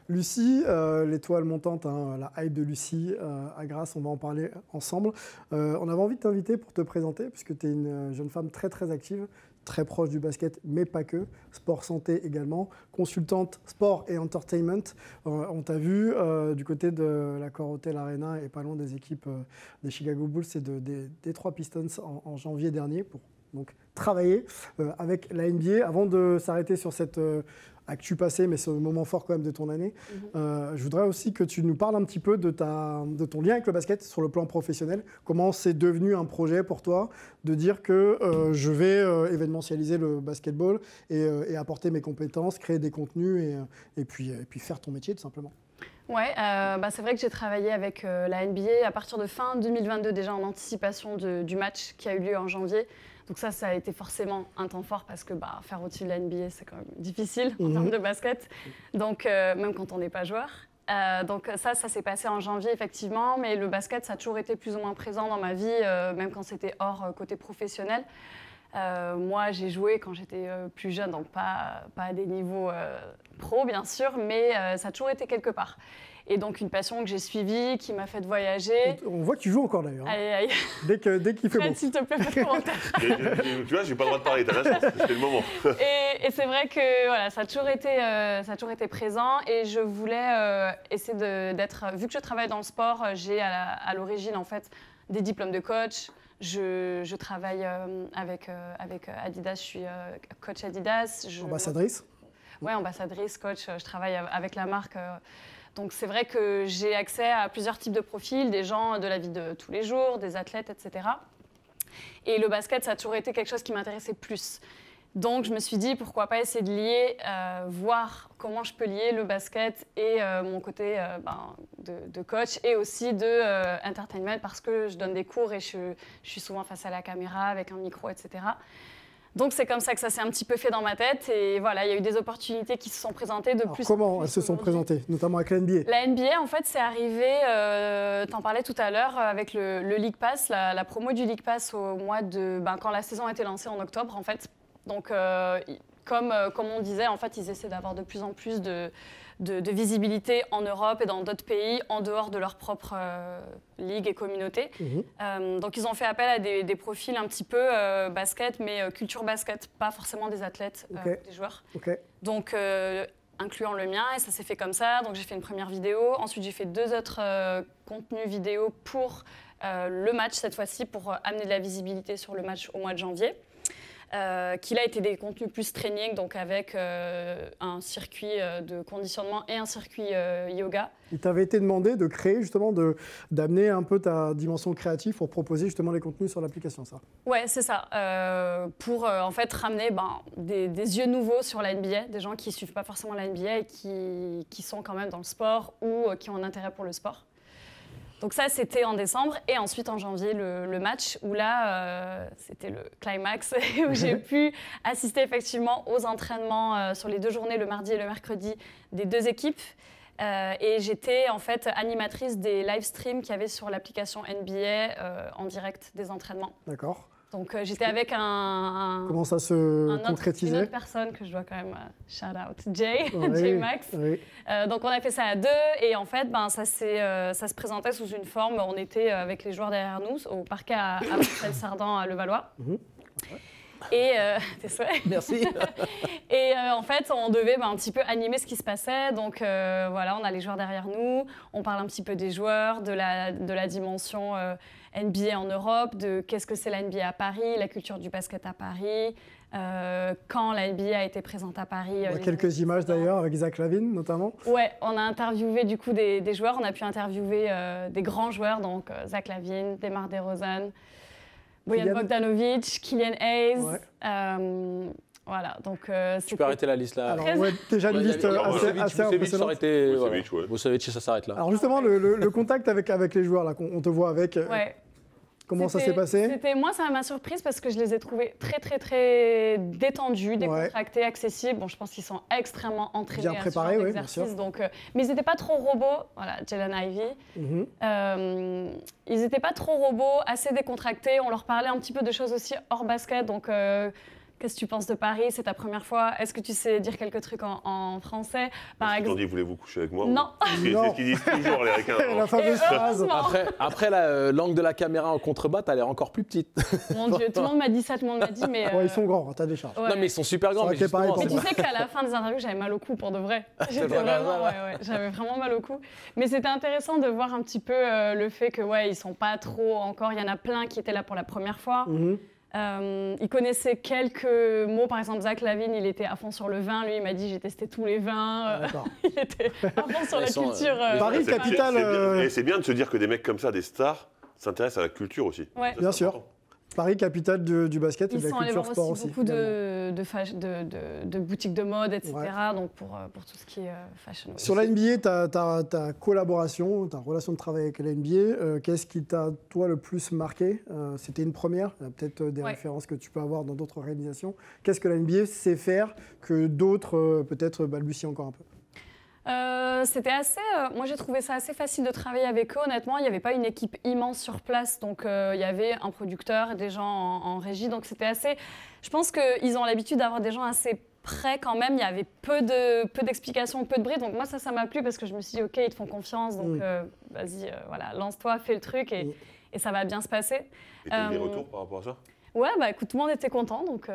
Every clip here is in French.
Lucie, l'étoile montante, hein, la hype de Lucie à Grasse, on va en parler ensemble. On avait envie de t'inviter pour te présenter, puisque tu es une jeune femme très très active, très proche du basket, mais pas que. Sport santé également, consultante sport et entertainment. On t'a vu du côté de l'Accor Hotel Arena et pas loin des équipes des Chicago Bulls et des Detroit Pistons en janvier dernier pour donc travailler avec la NBA. Avant de s'arrêter sur cette actu passée, mais c'est un moment fort quand même de ton année, je voudrais aussi que tu nous parles un petit peu de ton lien avec le basket sur le plan professionnel. Comment c'est devenu un projet pour toi de dire que je vais événementialiser le basketball et apporter mes compétences, créer des contenus et puis faire ton métier tout simplement. Ouais, c'est vrai que j'ai travaillé avec la NBA à partir de fin 2022 déjà en anticipation du match qui a eu lieu en janvier. Donc ça a été forcément un temps fort parce que faire au-dessus de la NBA, c'est quand même difficile en termes de basket, donc même quand on n'est pas joueur. Donc ça s'est passé en janvier effectivement, mais le basket, ça a toujours été plus ou moins présent dans ma vie, même quand c'était hors côté professionnel. Moi, j'ai joué quand j'étais plus jeune, donc pas à des niveaux pro, bien sûr, mais ça a toujours été quelque part. Et donc, une passion que j'ai suivie, qui m'a fait voyager. On voit que tu joues encore d'ailleurs. Aïe, aïe. Dès qu'il fait beau. S'il te plaît, fais commentaire. Tu vois, j'ai pas le droit de parler, t'as la chance, c'était le moment. Et c'est vrai que voilà, ça a toujours été présent. Et je voulais essayer d'être... Vu que je travaille dans le sport, j'ai à l'origine, en fait, des diplômes de coach. Je travaille avec Adidas, je suis coach Adidas. Ambassadrice ? Oui, ambassadrice, coach, je travaille avec la marque. Donc c'est vrai que j'ai accès à plusieurs types de profils, des gens de la vie de tous les jours, des athlètes, etc. Et le basket, ça a toujours été quelque chose qui m'intéressait plus. Donc je me suis dit, pourquoi pas essayer de lier, voir comment je peux lier le basket et mon côté de coach et aussi de entertainment, parce que je donne des cours et je suis souvent face à la caméra avec un micro, etc. Donc c'est comme ça que ça s'est un petit peu fait dans ma tête et voilà, il y a eu des opportunités qui se sont présentées de plus en plus. Comment elles se sont présentées, notamment avec la NBA? La NBA, en fait, c'est arrivé, t'en parlais tout à l'heure, avec le League Pass, la promo du League Pass au mois de... quand la saison a été lancée en octobre, en fait. Donc, comme on disait, en fait, ils essaient d'avoir de plus en plus de visibilité en Europe et dans d'autres pays, en dehors de leur propre ligue et communauté. Donc, ils ont fait appel à des profils un petit peu basket, mais culture basket, pas forcément des athlètes, des joueurs. Donc, incluant le mien, et ça s'est fait comme ça. Donc, j'ai fait une première vidéo. Ensuite, j'ai fait 2 autres contenus vidéo pour le match, cette fois-ci, pour amener de la visibilité sur le match au mois de janvier. Qu'il a été des contenus plus training, donc avec un circuit de conditionnement et un circuit yoga. Il t'avait été demandé de créer, justement, d'amener un peu ta dimension créative pour proposer justement les contenus sur l'application, ça? Ouais, c'est ça. Pour en fait ramener des yeux nouveaux sur la NBA, des gens qui ne suivent pas forcément la NBA et qui sont quand même dans le sport ou qui ont un intérêt pour le sport. Donc ça, c'était en décembre. Et ensuite, en janvier, le match, où là, c'était le climax, où j'ai pu assister effectivement aux entraînements sur les 2 journées, le mardi et le mercredi, des 2 équipes. Et j'étais en fait animatrice des live streams qu'il y avait sur l'application NBA en direct des entraînements. D'accord. Donc j'étais avec Comment ça se concrétisait? Une autre personne que je dois quand même shout out, Jay, oui, Jay Max. Oui. Donc on a fait ça à 2 et en fait ça se présentait sous une forme. On était avec les joueurs derrière nous au parquet à Marcel-Cerdan à Levallois. Et tes souhaits. Merci. Et en fait, on devait un petit peu animer ce qui se passait. Donc voilà, on a les joueurs derrière nous. On parle un petit peu des joueurs, de la dimension NBA en Europe, de qu'est-ce que c'est la NBA à Paris, la culture du basket à Paris, quand la NBA a été présente à Paris. Quelques images d'ailleurs avec Zach LaVine notamment. Ouais, on a interviewé du coup des joueurs. On a pu interviewer des grands joueurs, donc Zach LaVine, DeMar DeRozan, Bojan Bogdanovic, Killian Hayes. Ouais. Voilà, donc tu peux arrêter la liste là. Alors, déjà une liste assez impressionnante. Vucevic, ça s'arrête là. Alors justement, le contact avec les joueurs, là, on te voit avec. Ouais. Comment ça s'est passé? Moi, ça m'a surprise parce que je les ai trouvés très, très, très détendus, décontractés, accessibles. Bon, je pense qu'ils sont extrêmement entraînés bien préparés, à ce genre d'exercice. Donc, mais ils n'étaient pas trop robots. Voilà, Jalen Ivey. Ils n'étaient pas trop robots, assez décontractés. On leur parlait un petit peu de choses aussi hors basket. Donc, Qu'est-ce que tu penses de Paris? C'est ta première fois. Est-ce que tu sais dire quelques trucs en français? Par Ils exemple. t'ont dit, voulez-vous coucher avec moi? Non. C'est ce qu'ils disent toujours, les Ricains. La fameuse phrase. Après l'angle de la caméra en contrebas, t'as l'air encore plus petite. Mon Dieu, tout le monde m'a dit ça, tout le monde m'a dit, mais. Ouais, ils sont grands, t'as des charges. Ouais. Non, mais ils sont super grands. C'est vrai que pareil pour Mais tu moi. sais qu'à la fin des interviews, j'avais mal au cou pour de vrai. J'étais vrai, vraiment, ouais. j'avais vraiment mal au cou. Mais c'était intéressant de voir un petit peu le fait que ils sont pas trop encore. Il y en a plein qui étaient là pour la première fois. Ils connaissaient quelques mots, par exemple Zach Lavine, il était à fond sur le vin. Lui, il m'a dit j'ai testé tous les vins. D'accord. Il était à fond sur la culture. Paris, capitale. C'est bien de se dire que des mecs comme ça, des stars, s'intéressent à la culture aussi. Ouais. Ça, Bien c'est sûr. important. Paris, capitale du basket et Ils de la sont allés culture voir sport aussi aussi. beaucoup également. de boutiques de mode, etc. Ouais. Donc pour tout ce qui est fashion. Sur la NBA, ta collaboration, ta relation de travail avec la NBA, qu'est-ce qui t'a, toi, le plus marqué? C'était une première, il y a peut-être des références que tu peux avoir dans d'autres organisations. Qu'est-ce que la NBA sait faire que d'autres, peut-être, balbutient encore un peu? C'était assez. Moi, j'ai trouvé ça assez facile de travailler avec eux. Honnêtement, il n'y avait pas une équipe immense sur place, donc il y avait un producteur et des gens en régie, donc c'était assez. Je pense qu'ils ont l'habitude d'avoir des gens assez près quand même. Il y avait peu d'explications, peu de bruit, donc moi ça m'a plu parce que je me suis dit ok, ils te font confiance, donc vas-y, voilà, lance-toi, fais le truc et ça va bien se passer. Et t'as eu des retours par rapport à ça? Ouais, bah écoute, tout le monde était content, donc.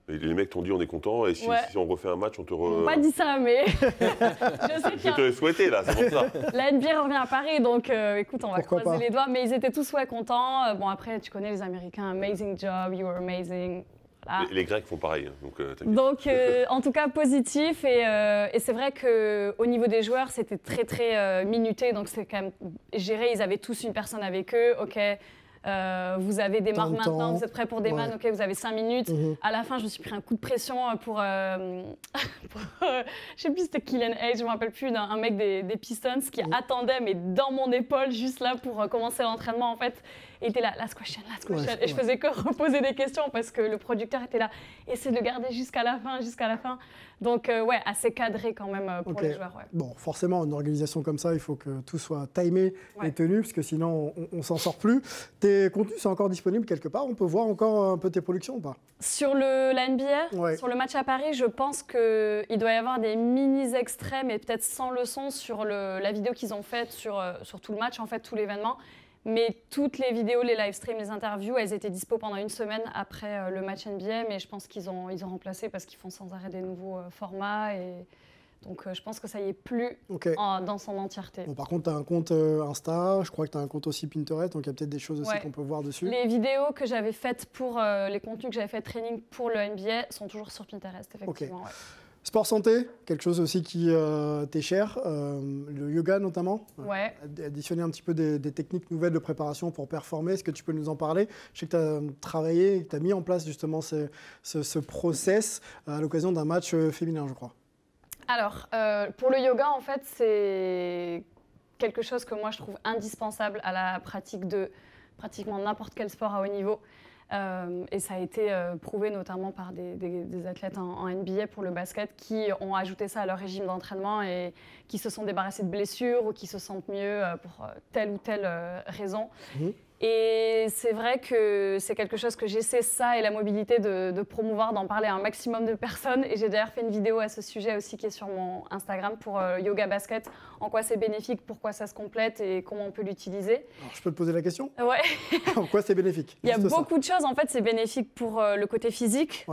Et les mecs t'ont dit on est content et si on refait un match, on te Ils m'ont pas dit ça, mais je sais Je te l'ai souhaité là, c'est pour ça. La NBA revient à Paris, donc écoute, on va Pourquoi croiser pas. les doigts. Mais ils étaient tous contents. Bon, après, tu connais les Américains, amazing job, you were amazing. Voilà. Les Grecs font pareil, hein, donc t'inquiète. Donc, en tout cas, positif. Et c'est vrai qu'au niveau des joueurs, c'était très, très minuté. Donc, c'est quand même géré. Ils avaient tous une personne avec eux. OK. Vous avez des marques maintenant, vous êtes prêts pour des man, ok, vous avez 5 minutes. À la fin, je me suis pris un coup de pression pour je sais plus c'était Killian Hayes, je me rappelle plus, un mec des Pistons qui attendait mais dans mon épaule juste là pour commencer l'entraînement en fait. Et il était là, last question. Et je faisais que reposer des questions parce que le producteur était là, essaie de le garder jusqu'à la fin. Donc assez cadré quand même pour les joueurs. Ouais. Bon, forcément, une organisation comme ça, il faut que tout soit timé et tenu, parce que sinon, on s'en sort plus. Tes contenus sont encore disponibles quelque part? On peut voir encore un peu tes productions ou pas? Sur la NBA, sur le match à Paris, je pense qu'il doit y avoir des mini-extraits, mais peut-être sans le son, sur la vidéo qu'ils ont faite sur tout le match, en fait, tout l'événement. Mais toutes les vidéos, les live streams, les interviews, elles étaient dispo pendant une semaine après le match NBA, mais je pense qu'ils ont remplacé parce qu'ils font sans arrêt des nouveaux formats. Et donc je pense que ça y est plus dans son entièreté. Bon, par contre, tu as un compte Insta, je crois que tu as un compte aussi Pinterest, donc il y a peut-être des choses aussi qu'on peut voir dessus. Les vidéos que j'avais faites pour les contenus que j'avais fait training pour le NBA sont toujours sur Pinterest, effectivement. Ouais. Sport santé, quelque chose aussi qui t'est cher, le yoga notamment. Ouais. Additionner un petit peu des techniques nouvelles de préparation pour performer. Est-ce que tu peux nous en parler? Je sais que tu as travaillé, que tu as mis en place justement ce process à l'occasion d'un match féminin, je crois. Alors, pour le yoga, en fait, c'est quelque chose que moi je trouve indispensable à la pratique de pratiquement n'importe quel sport à haut niveau. Et ça a été prouvé notamment par des athlètes en NBA pour le basket qui ont ajouté ça à leur régime d'entraînement et qui se sont débarrassés de blessures ou qui se sentent mieux pour telle ou telle raison. Et c'est vrai que c'est quelque chose que j'essaie, ça et la mobilité, de promouvoir, d'en parler à un maximum de personnes. Et j'ai d'ailleurs fait une vidéo à ce sujet aussi qui est sur mon Instagram pour Yoga Basket, en quoi c'est bénéfique, pourquoi ça se complète et comment on peut l'utiliser. Alors, je peux te poser la question? Ouais. En quoi c'est bénéfique? Il y a beaucoup de choses. En fait, c'est bénéfique pour le côté physique,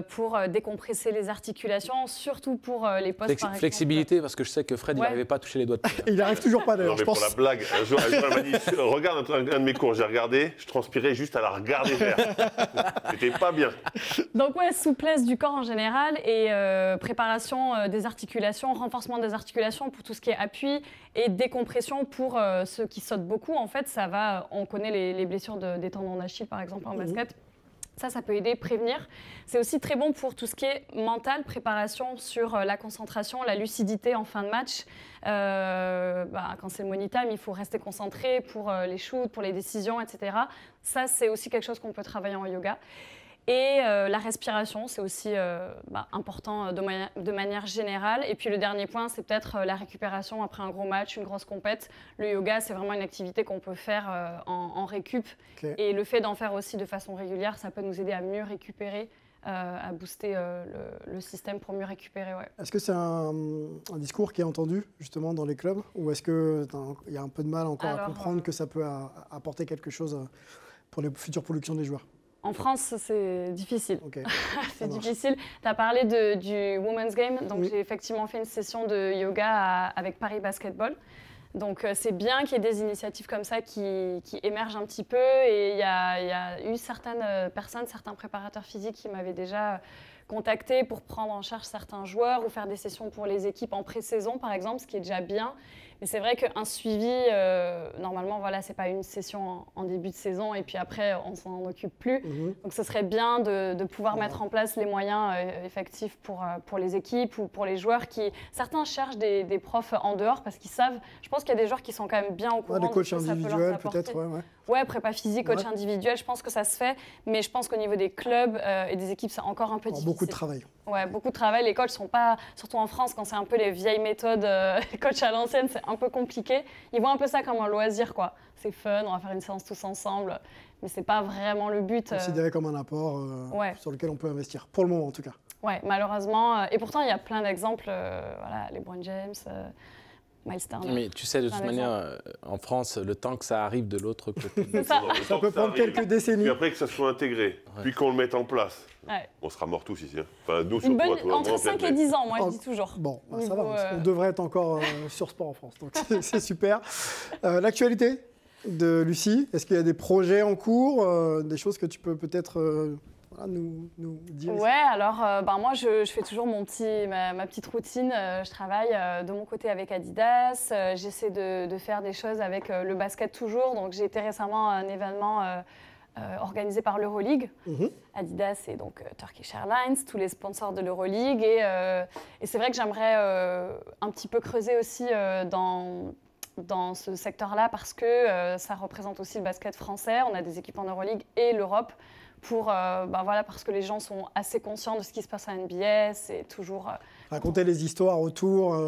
pour décompresser les articulations, surtout pour les postes, par exemple. Flexibilité, parce que je sais que Fred, il n'arrivait pas à toucher les doigts de pied. Il n'arrive toujours pas d'ailleurs, non, mais pour la blague, un jour, elle m'a dit, regarde un de mes cours, j'ai regardé, je transpirais juste à la regarder faire. C'était pas bien. Donc souplesse du corps en général et préparation des articulations, renforcement des articulations pour tout ce qui est appui et décompression pour ceux qui sautent beaucoup. En fait, ça va, on connaît les blessures des tendons d'Achille par exemple en basket. Ça peut aider, prévenir. C'est aussi très bon pour tout ce qui est mental, préparation sur la concentration, la lucidité en fin de match. Quand c'est le money time, il faut rester concentré pour les shoots, pour les décisions, etc. Ça, c'est aussi quelque chose qu'on peut travailler en yoga. Et la respiration, c'est aussi important de manière générale. Et puis le dernier point, c'est peut-être la récupération après un gros match, une grosse compète. Le yoga, c'est vraiment une activité qu'on peut faire en récup. Et le fait d'en faire aussi de façon régulière, ça peut nous aider à mieux récupérer à booster le système pour mieux récupérer. Ouais. Est-ce que c'est un discours qui est entendu justement dans les clubs ou est-ce qu'il y a un peu de mal encore à comprendre que ça peut apporter quelque chose pour les futures productions des joueurs? En France, c'est difficile. Okay. C'est difficile. Tu as parlé du Women's Game. Donc, j'ai effectivement fait une session de yoga avec Paris Basketball. Donc, c'est bien qu'il y ait des initiatives comme ça qui émergent un petit peu. Et il y a eu certaines personnes, certains préparateurs physiques qui m'avaient déjà contacté pour prendre en charge certains joueurs ou faire des sessions pour les équipes en pré-saison, par exemple, ce qui est déjà bien. Mais c'est vrai qu'un suivi, normalement, voilà, ce n'est pas une session en début de saison et puis après, on ne s'en occupe plus. Donc, ce serait bien de pouvoir mettre en place les moyens effectifs pour les équipes ou pour les joueurs qui... Certains cherchent des profs en dehors parce qu'ils savent... Je pense qu'il y a des joueurs qui sont quand même bien au courant. Des coachs individuels, peut-être, Ouais, prépa physique, coach individuel, je pense que ça se fait. Mais je pense qu'au niveau des clubs et des équipes, c'est encore un peu difficile. Beaucoup de travail. Ouais, beaucoup de travail. Les coachs sont pas, surtout en France, quand c'est un peu les vieilles méthodes, les coachs à l'ancienne, c'est un peu compliqué. Ils voient un peu ça comme un loisir, quoi. C'est fun, on va faire une séance tous ensemble, mais c'est pas vraiment le but. Considéré comme un apport sur lequel on peut investir, pour le moment en tout cas. Ouais, malheureusement. Et pourtant, il y a plein d'exemples. Voilà, LeBron James. Miles Turner. Mais tu sais, de toute manière, en France, le temps que ça arrive de l'autre côté. Ça peut prendre quelques décennies. Puis après que ça soit intégré, puis qu'on le mette en place. On sera morts tous ici. Hein. Enfin, nous, surtout, entre 5 et 10 ans, moi, je dis toujours. Bon, ça va. On devrait être encore sur sport en France. Donc, c'est super. L'actualité de Lucie, est-ce qu'il y a des projets en cours, des choses que tu peux peut-être... nous dire. Ouais, alors moi je fais toujours ma petite routine. Je travaille de mon côté avec Adidas. J'essaie de faire des choses avec le basket toujours. Donc j'ai été récemment à un événement organisé par l'Euroleague. Adidas et donc Turkish Airlines, tous les sponsors de l'Euroleague. Et c'est vrai que j'aimerais un petit peu creuser aussi dans ce secteur-là parce que ça représente aussi le basket français. On a des équipes en Euroleague et l'Europe. Parce que les gens sont assez conscients de ce qui se passe à NBA, c'est toujours... Raconter les histoires autour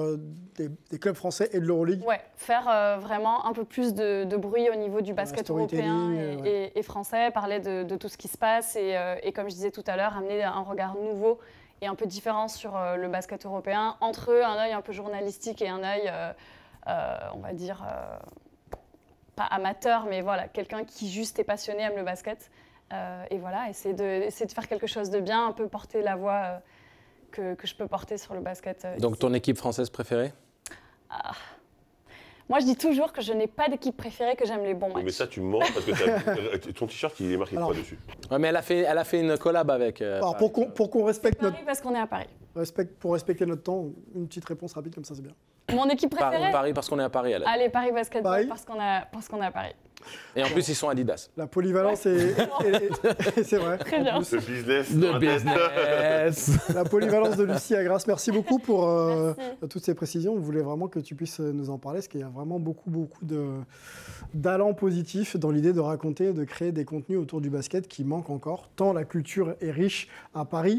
des clubs français et de l'Euroleague. Ouais, faire vraiment un peu plus de bruit au niveau du basket européen et français, parler de tout ce qui se passe et comme je disais tout à l'heure, amener un regard nouveau et un peu différent sur le basket européen, entre eux, un œil un peu journalistique et un œil, on va dire, pas amateur, mais voilà, quelqu'un qui juste est passionné, aime le basket. Et voilà, essayer de faire quelque chose de bien, un peu porter la voix que je peux porter sur le basket. Donc ici. ton équipe française préférée? Moi, je dis toujours que je n'ai pas d'équipe préférée, que j'aime les bons matchs. Mais ça, tu mens parce que ton t-shirt, il est marqué quoi dessus? Ouais, mais elle a fait une collab avec... Alors, pour qu'on respecte Paris parce qu'on est à Paris. Pour respecter notre temps, une petite réponse rapide comme ça, c'est bien. Mon équipe préférée? Paris parce qu'on est à Paris. Allez, Paris Basketball parce qu'on est à Paris. Et en plus, ils sont Adidas. La polyvalence c'est vrai. Très bien. Le business. La polyvalence de Lucie à Grasse. Merci beaucoup pour toutes ces précisions. On voulait vraiment que tu puisses nous en parler, parce qu'il y a vraiment beaucoup d'allant positif dans l'idée de raconter, de créer des contenus autour du basket qui manquent encore, tant la culture est riche à Paris